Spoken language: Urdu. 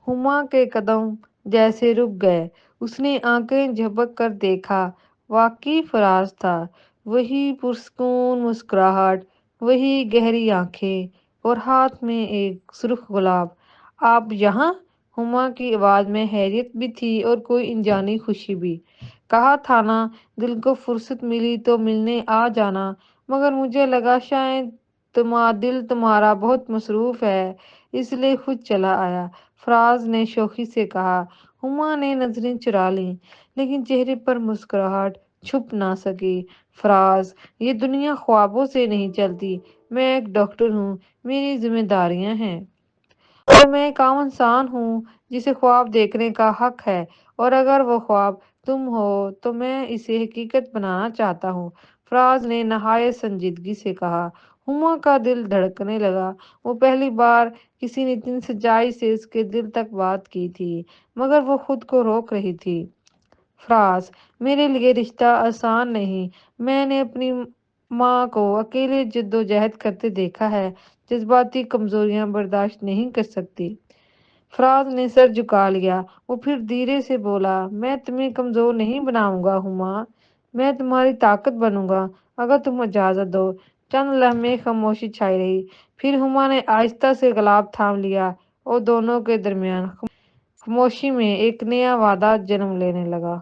ہما کے قدم جیسے رک گئے۔ اس نے آنکھیں جھپک کر دیکھا، واقعی فراز تھا۔ وہی پرسکون مسکراہٹ، وہی گہری آنکھیں، اور ہاتھ میں ایک سرخ گلاب۔ آپ یہاں؟ ہما کی آواز میں حیرت بھی تھی اور کوئی انجانی خوشی بھی۔ کہا تھا نا دل کو فرصت ملی تو ملنے آ جانا، مگر مجھے لگا شاید دل تمہارا بہت مصروف ہے، اس لیے خود چلا آیا، فراز نے شوخی سے کہا۔ ہما نے نظریں چرا لیں، لیکن چہرے پر مسکراہٹ چھپ نہ سکی۔ فراز، یہ دنیا خوابوں سے نہیں چلتی۔ میں ایک ڈاکٹر ہوں، میری ذمہ داریاں ہیں، اور میں ایک عام انسان ہوں جسے خواب دیکھنے کا حق ہے، اور اگر وہ خواب تم ہو تو میں اسے حقیقت بنانا چاہتا ہوں، فراز نے نہایت سنجیدگی سے کہا۔ ہما کا دل دھڑکنے لگا۔ وہ پہلی بار کسی نے اتنی سچائی سے اس کے دل تک بات کی تھی، مگر وہ خود کو روک رہی تھی۔ فراز، میرے لیے رشتہ آسان نہیں۔ میں نے اپنی ماں کو اکیلے جدوجہد کرتے دیکھا ہے، جذباتی کمزوریاں برداشت نہیں کر سکتی۔ فراز نے سر جھکا لیا۔ وہ پھر دھیرے سے بولا، میں تمہیں کمزور نہیں بناؤں گا ہما، میں تمہاری طاقت بنوں گا، اگر تم اجازت دو۔ چند لمحے خاموشی چھائی رہی، پھر ہما نے آہستہ سے گلاب تھام لیا، اور دونوں کے درمیان خاموشی میں ایک نیا وعدہ جنم لینے لگا۔